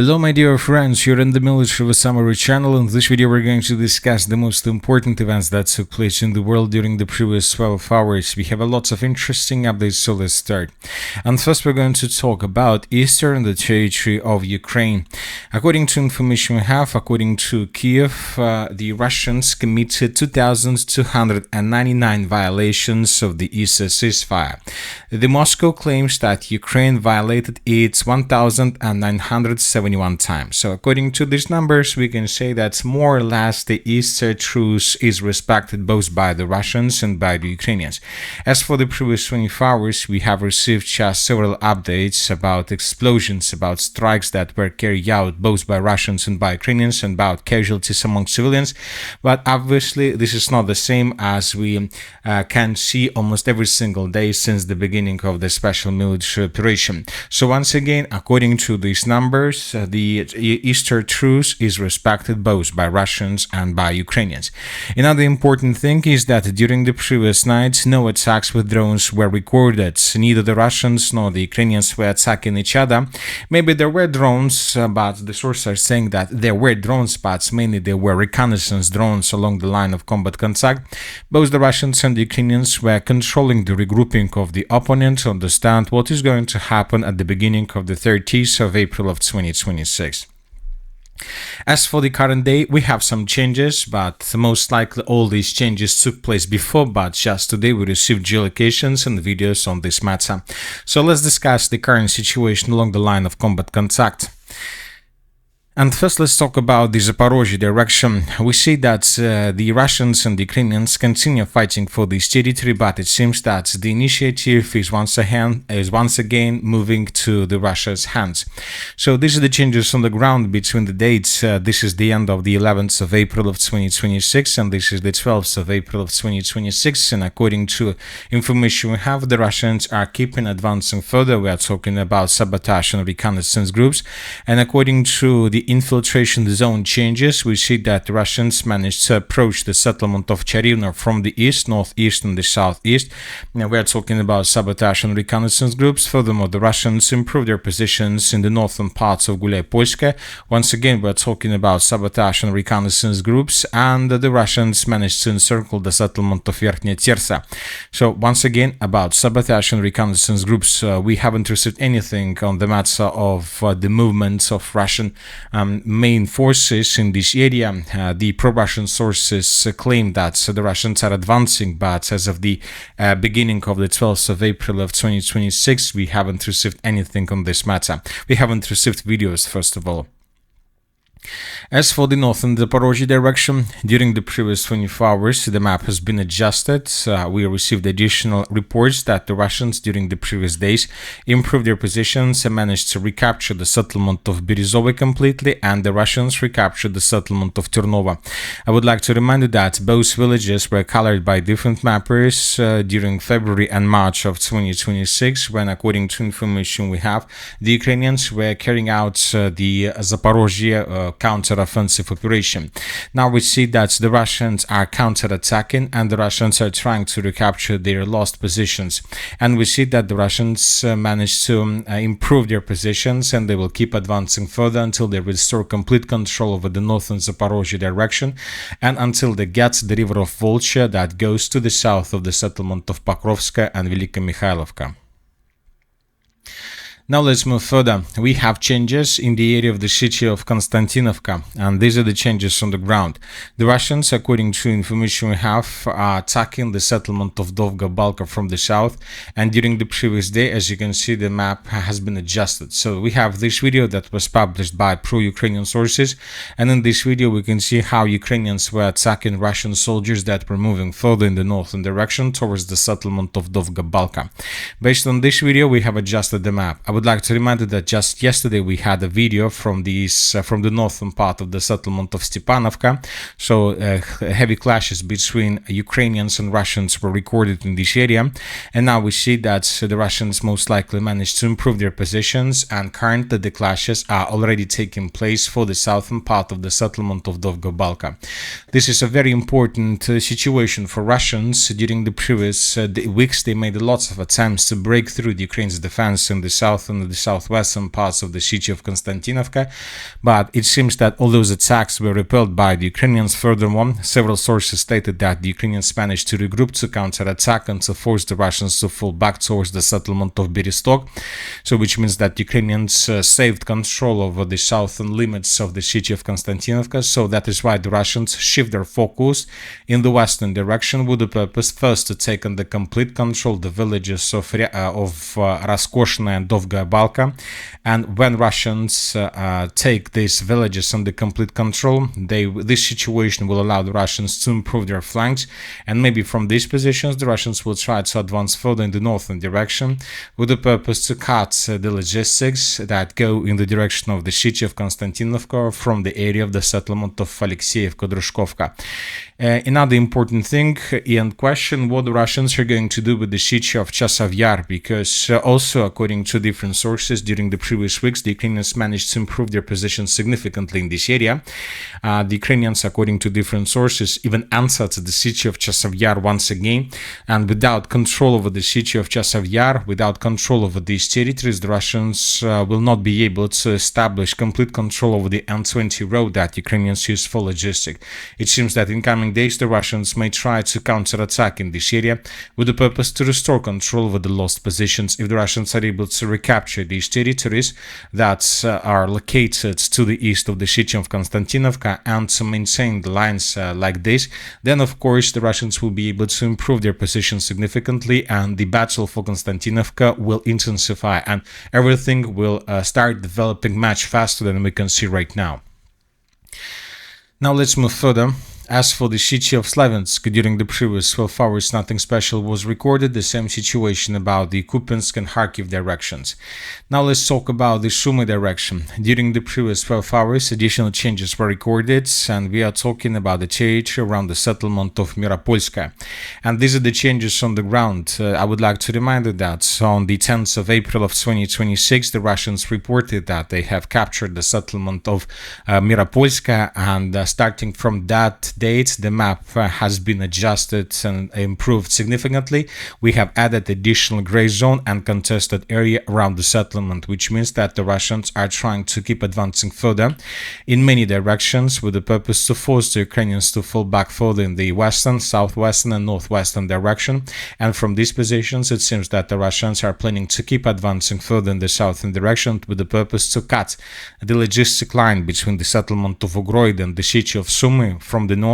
Hello my dear friends, you're in the military summary channel. In this video we're going to discuss the most important events that took place in the world during the previous 12 hours. We have a lot of interesting updates, so let's start. And first we're going to talk about Easter and the territory of Ukraine. According to information we have, according to Kiev, the Russians committed 2,299 violations of the Easter ceasefire. The Moscow claims that Ukraine violated its 1,971 times. So according to these numbers, we can say that more or less the Easter truce is respected both by the Russians and by the Ukrainians. As for the previous 24 hours, we have received just several updates about explosions, about strikes that were carried out both by Russians and by Ukrainians, and about casualties among civilians. But obviously this is not the same as we can see almost every single day since the beginning of the special military operation. So once again, according to these numbers, the Easter truce is respected both by Russians and by Ukrainians. Another important thing is that during the previous night, no attacks with drones were recorded. Neither the Russians nor the Ukrainians were attacking each other. Maybe there were drones, but the sources are saying that there were drones, but mainly there were reconnaissance drones along the line of combat contact. Both the Russians and the Ukrainians were controlling the regrouping of the opponent to understand what is going to happen at the beginning of the 30th of April of 2026. As for the current day, we have some changes, but most likely all these changes took place before, but just today we received geolocations and videos on this matter. So let's discuss the current situation along the line of combat contact. And first let's talk about the Zaporizzhia direction. We see that the Russians and the Ukrainians continue fighting for this territory, but it seems that the initiative is once again moving to the Russia's hands. So these are the changes on the ground between the dates. This is the end of the 11th of April of 2026 and this is the 12th of April of 2026, and according to information we have, the Russians are keeping advancing further. We are talking about sabotage and reconnaissance groups, and according to the infiltration zone changes, we see that the Russians managed to approach the settlement of Charivno from the east, northeast and the southeast. Now we are talking about sabotage and reconnaissance groups. Furthermore, the Russians improved their positions in the northern parts of Gulay-Polska. Once again, we are talking about sabotage and reconnaissance groups, and the Russians managed to encircle the settlement of Verkhnya Tersa. So once again, about sabotage and reconnaissance groups, we haven't received anything on the matter of the movements of Russian main forces in this area. The pro-Russian sources claim that the Russians are advancing, but as of the beginning of the 12th of April of 2026, we haven't received anything on this matter. We haven't received videos, first of all. As for the northern Zaporizzhia direction, during the previous 24 hours, the map has been adjusted. We received additional reports that the Russians during the previous days improved their positions and managed to recapture the settlement of Berezovy completely, and the Russians recaptured the settlement of Turnova. I would like to remind you that both villages were colored by different mappers during February and March of 2026, when, according to information we have, the Ukrainians were carrying out the Zaporizzhia counter-offensive operation. Now we see that the Russians are counter-attacking and the Russians are trying to recapture their lost positions. And we see that the Russians managed to improve their positions, and they will keep advancing further until they restore complete control over the northern Zaporizzhia direction, and until they get the river of Volcha that goes to the south of the settlement of Pokrovska and Velika Mikhailovka. Now let's move further. We have changes in the area of the city of Kostiantynivka, and these are the changes on the ground. The Russians, according to information we have, are attacking the settlement of Dovga Balka from the south, and during the previous day, as you can see, the map has been adjusted. So we have this video that was published by pro-Ukrainian sources, and in this video we can see how Ukrainians were attacking Russian soldiers that were moving further in the northern direction towards the settlement of Dovga Balka. Based on this video, we have adjusted the map. I would like to remind you that just yesterday we had a video from the northern part of the settlement of Stepanovka. So heavy clashes between Ukrainians and Russians were recorded in this area, and now we see that the Russians most likely managed to improve their positions, and currently the clashes are already taking place for the southern part of the settlement of Dovga Balka. This is a very important situation for Russians. During the previous weeks, they made lots of attempts to break through the Ukraine's defense in the south southern and the southwestern parts of the city of Kostiantynivka. But it seems that all those attacks were repelled by the Ukrainians. Furthermore, several sources stated that the Ukrainians managed to regroup, to counterattack, and to force the Russians to fall back towards the settlement of Bereztok. So which means that Ukrainians saved control over the southern limits of the city of Kostiantynivka. So that is why the Russians shift their focus in the western direction with the purpose first to take on the complete control the villages of Raskoshna and Dovgaya Balka. And when Russians take these villages under complete control, this situation will allow the Russians to improve their flanks, and maybe from these positions the Russians will try to advance further in the northern direction with the purpose to cut the logistics that go in the direction of the city of Kostiantynivka from the area of the settlement of Alexeyevka-Drushkovka. Another important thing and question, what the Russians are going to do with the city of Chasiv Yar, because also according to different sources during the previous weeks the Ukrainians managed to improve their position significantly in this area. The Ukrainians, according to different sources, even answered the city of Chasiv Yar once again, and without control over the city of Chasiv Yar, without control over these territories, the Russians will not be able to establish complete control over the N20 road that Ukrainians use for logistics. It seems that in coming days the Russians may try to counterattack in this area with the purpose to restore control over the lost positions. If the Russians are able to recapture these territories that are located to the east of the city of Kostiantynivka and to maintain the lines like this, then of course the Russians will be able to improve their position significantly, and the battle for Kostiantynivka will intensify, and everything will start developing much faster than we can see right now. Now let's move further. As for the city of Slaviansk, during the previous 12 hours nothing special was recorded, the same situation about the Kupiansk and Kharkiv directions. Now let's talk about the Sumy direction. During the previous 12 hours additional changes were recorded, and we are talking about the territory around the settlement of Miropolskaya. And these are the changes on the ground. I would like to remind you that on the 10th of April of 2026 the Russians reported that they have captured the settlement of Miropolskaya, and starting from that date the map has been adjusted and improved significantly. We have added additional gray zone and contested area around the settlement, which means that the Russians are trying to keep advancing further in many directions with the purpose to force the Ukrainians to fall back further in the western, southwestern and northwestern direction. And from these positions it seems that the Russians are planning to keep advancing further in the southern direction with the purpose to cut the logistic line between the settlement of Ugroid and the city of Sumy from the north.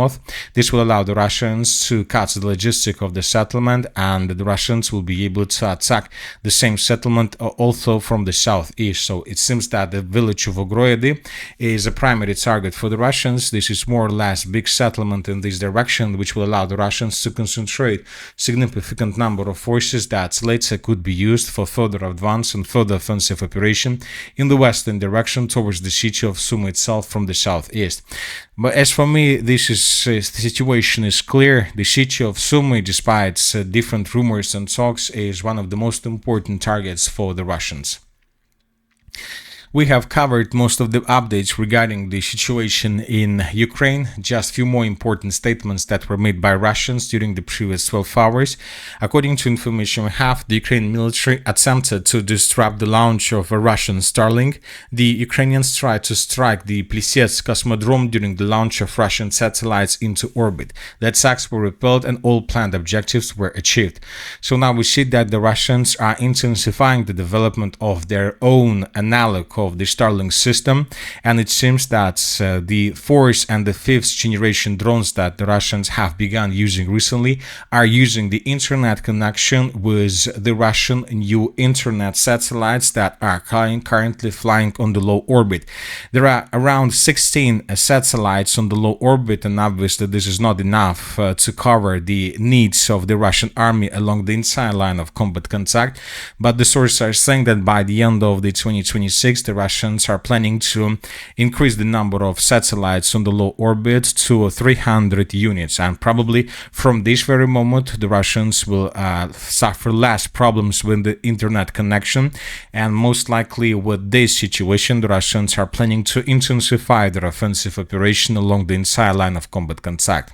This will allow the Russians to cut the logistic of the settlement, and the Russians will be able to attack the same settlement also from the southeast. So it seems that the village of Ugroidi is a primary target for the Russians. This is more or less big settlement in this direction, which will allow the Russians to concentrate significant number of forces that later could be used for further advance and further offensive operation in the western direction towards the city of Sumy itself from the southeast. But as for me, the situation is clear. The city of Sumy, despite different rumors and talks, is one of the most important targets for the Russians. We have covered most of the updates regarding the situation in Ukraine. Just a few more important statements that were made by Russians during the previous 12 hours. According to information we have, the Ukrainian military attempted to disrupt the launch of a Russian starlink. The Ukrainians tried to strike the Plisetsk cosmodrome during the launch of Russian satellites into orbit. The attacks were repelled and all planned objectives were achieved. So now we see that the Russians are intensifying the development of their own analog of the Starlink system, and it seems that the fourth and the fifth generation drones that the Russians have begun using recently are using the internet connection with the Russian new internet satellites that are currently flying on the low orbit. There are around 16 satellites on the low orbit, and obviously this is not enough to cover the needs of the Russian army along the entire line of combat contact, but the sources are saying that by the end of the 2026 the Russians are planning to increase the number of satellites on the low orbit to 300 units, and probably from this very moment the Russians will suffer less problems with the internet connection, and most likely with this situation the Russians are planning to intensify their offensive operation along the entire line of combat contact.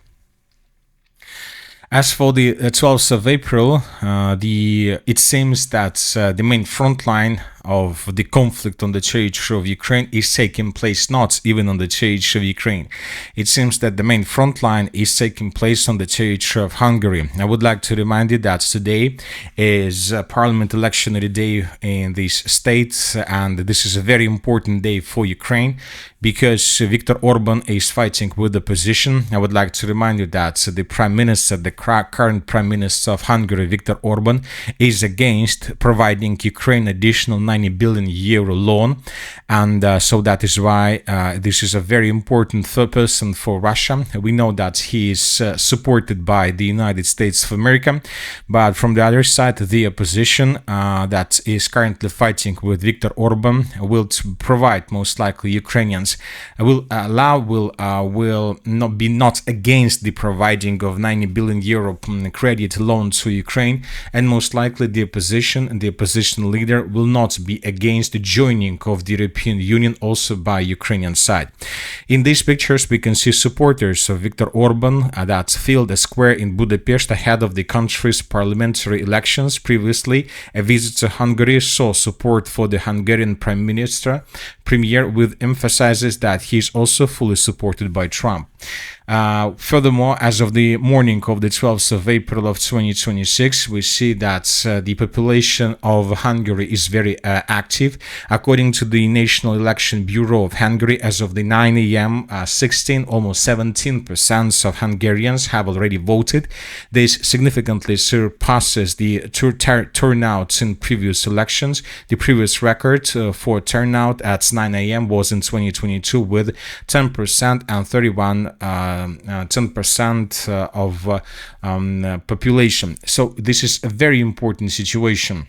As for the 12th of April, it seems that the main front line of the conflict on the territory of Ukraine is taking place not even on the territory of Ukraine. It seems that the main front line is taking place on the territory of Hungary. I would like to remind you that today is a parliament electionary day in this state, and this is a very important day for Ukraine because Viktor Orban is fighting with the opposition. I would like to remind you that the Prime Minister, the current Prime Minister of Hungary, Viktor Orban, is against providing Ukraine additional 90 billion euro loan, and so that is why this is a very important person for Russia. We know that he is supported by the United States of America, but from the other side, the opposition that is currently fighting with Viktor Orban will provide most likely Ukrainians will not against the providing of 90 billion euro credit loan to Ukraine, and most likely the opposition leader will not be against the joining of the European Union also by Ukrainian side. In these pictures we can see supporters of Viktor Orban that filled a square in Budapest ahead of the country's parliamentary elections. Previously, a visit to Hungary saw support for the Hungarian Premier with emphasizes that he is also fully supported by Trump. Furthermore, as of the morning of the 12th of April of 2026, we see that the population of Hungary is very active. According to the National Election Bureau of Hungary, as of the 9 a.m., almost 17% of Hungarians have already voted. This significantly surpasses the turnouts in previous elections. The previous record for turnout at 9 a.m. was in 2022 with 10% and 10% of population. So this is a very important situation.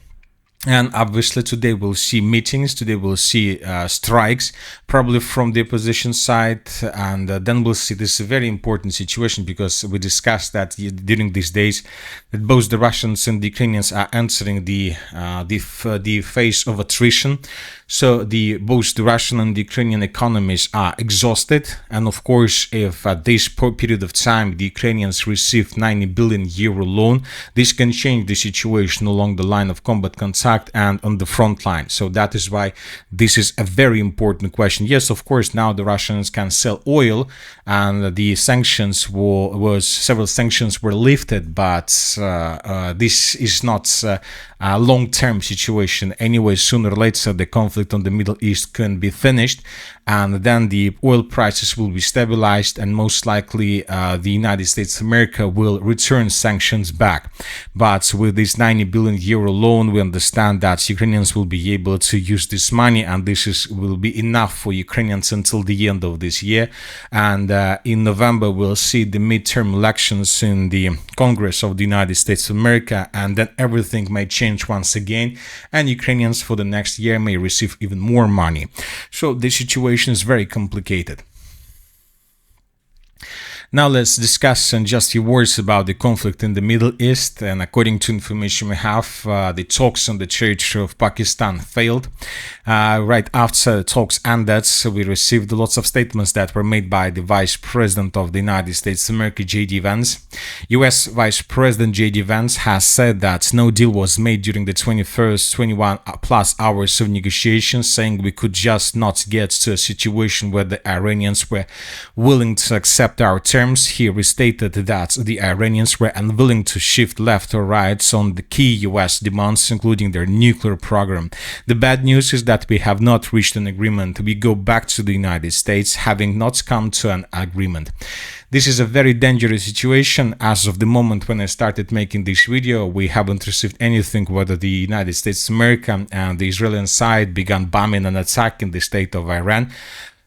And obviously today we'll see meetings, today we'll see strikes, probably from the opposition side, and then we'll see this very important situation because we discussed that during these days that both the Russians and the Ukrainians are entering the phase of attrition. So both the Russian and the Ukrainian economies are exhausted, and of course if at this period of time the Ukrainians receive 90 billion euro loan, this can change the situation along the line of combat contact and on the front line. So that is why this is a very important question. Yes, of course, now the Russians can sell oil, and the sanctions several sanctions were lifted, but this is not a long-term situation. Anyway, sooner or later the conflict on the Middle East can be finished, and then the oil prices will be stabilized, and most likely the United States of America will return sanctions back. But with this 90 billion euro loan, we understand that Ukrainians will be able to use this money, and this will be enough for Ukrainians until the end of this year. And in November we'll see the midterm elections in the Congress of the United States of America, and then everything may change once again, and Ukrainians for the next year may receive even more money. So the situation is very complicated. Now let's discuss in just a few words about the conflict in the Middle East. And according to information we have, the talks on the territory of Pakistan failed. Right after the talks ended, we received lots of statements that were made by the Vice President of the United States of America, J.D. Vance. U.S. Vice President J.D. Vance has said that no deal was made during the 21 plus hours of negotiations, saying we could just not get to a situation where the Iranians were willing to accept our terms. He restated that the Iranians were unwilling to shift left or right on the key US demands, including their nuclear program. The bad news is that we have not reached an agreement. We go back to the United States having not come to an agreement. This is a very dangerous situation. As of the moment when I started making this video, we haven't received anything whether the United States of America and the Israeli side began bombing and attacking the state of Iran.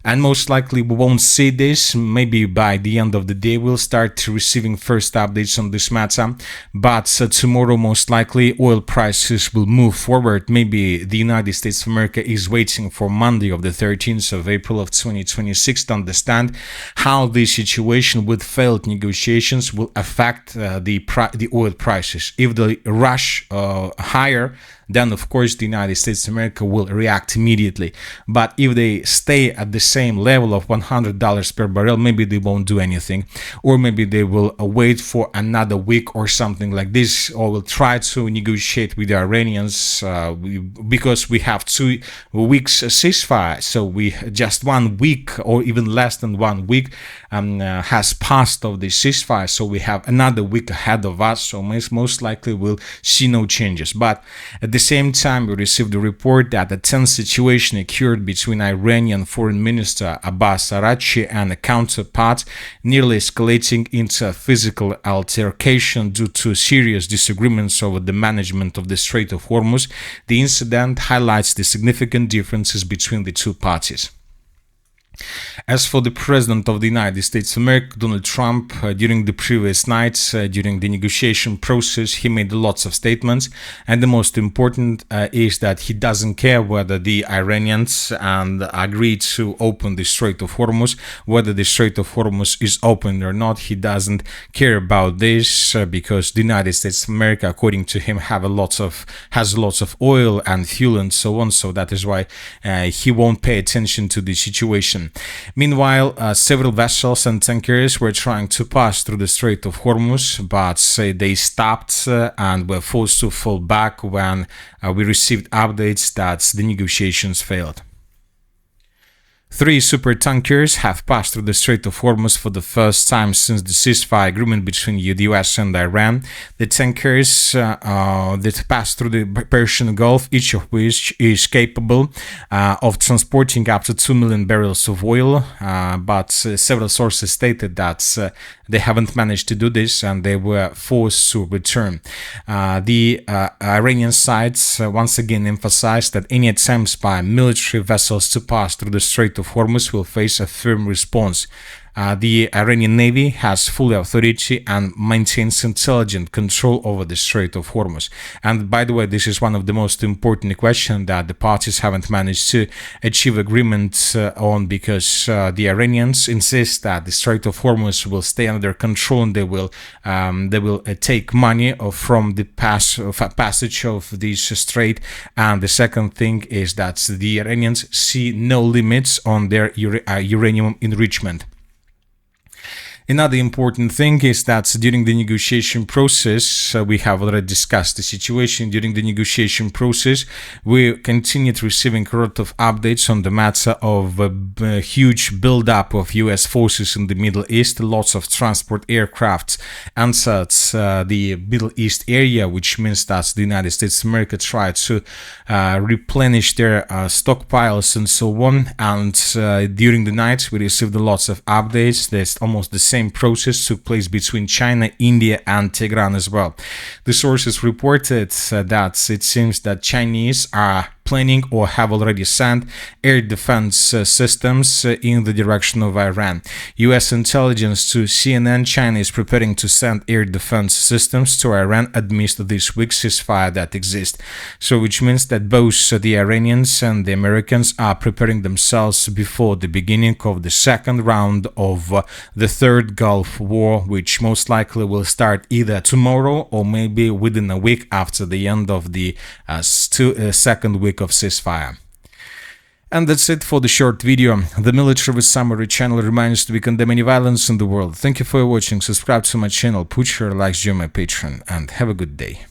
And most likely we won't see this. Maybe by the end of the day we'll start receiving first updates on this matter. But tomorrow most likely oil prices will move forward. Maybe the United States of America is waiting for Monday of the 13th of April of 2026 to understand how this situation with failed negotiations will affect the oil prices. If they rush higher, then of course the United States of America will react immediately. But if they stay at the same level of $100 per barrel, maybe they won't do anything, or maybe they will wait for another week or something like this, or will try to negotiate with the Iranians, because we have 2 weeks ceasefire. So we just 1 week or even less than 1 week has passed of the ceasefire, so we have another week ahead of us, so most likely we'll see no changes. But at the same time, we received a report that a tense situation occurred between Iranian Foreign Minister Abbas Araghchi and a counterpart, nearly escalating into a physical altercation due to serious disagreements over the management of the Strait of Hormuz. The incident highlights the significant differences between the two parties. As for the President of the United States of America, Donald Trump, during the previous nights, during the negotiation process, he made lots of statements, and the most important is that he doesn't care whether the Iranians agree to open the Strait of Hormuz, whether the Strait of Hormuz is open or not. He doesn't care about this because the United States of America, according to him, has lots of oil and fuel and so on. So that is why he won't pay attention to the situation. Meanwhile, several vessels and tankers were trying to pass through the Strait of Hormuz, but they stopped and were forced to fall back when we received updates that the negotiations failed. 3 supertankers have passed through the Strait of Hormuz for the first time since the ceasefire agreement between the US and Iran. The tankers that passed through the Persian Gulf, each of which is capable of transporting up to 2 million barrels of oil, but several sources stated that they haven't managed to do this and they were forced to return. The Iranian sides once again emphasized that any attempts by military vessels to pass through the Strait of Hormuz will face a firm response. The Iranian Navy has full authority and maintains intelligent control over the Strait of Hormuz. And by the way, this is one of the most important questions that the parties haven't managed to achieve agreement on, because the Iranians insist that the Strait of Hormuz will stay under control and they will take money from the passage of this strait. And the second thing is that the Iranians see no limits on their uranium enrichment. Another important thing is that during the negotiation process, we have already discussed the situation. During the negotiation process, we continued receiving a lot of updates on the matter of a huge buildup of US forces in the Middle East. Lots of transport aircraft entered the Middle East area, which means that the United States of America tried to replenish their stockpiles and so on. And during the night, we received lots of updates. There's almost the same process took place between China, India, and Tehran as well. The sources reported that it seems that Chinese are planning or have already sent air defense systems in the direction of Iran. US intelligence to CNN, China is preparing to send air defense systems to Iran amidst this week's ceasefire that exists. So which means that both the Iranians and the Americans are preparing themselves before the beginning of the second round of the third Gulf War, which most likely will start either tomorrow or maybe within a week after the end of the second week of ceasefire. And that's it for the short video. The Military with Summary channel reminds you to condemn any violence in the world. Thank you for watching, subscribe to my channel, put your likes, join my Patreon, and have a good day.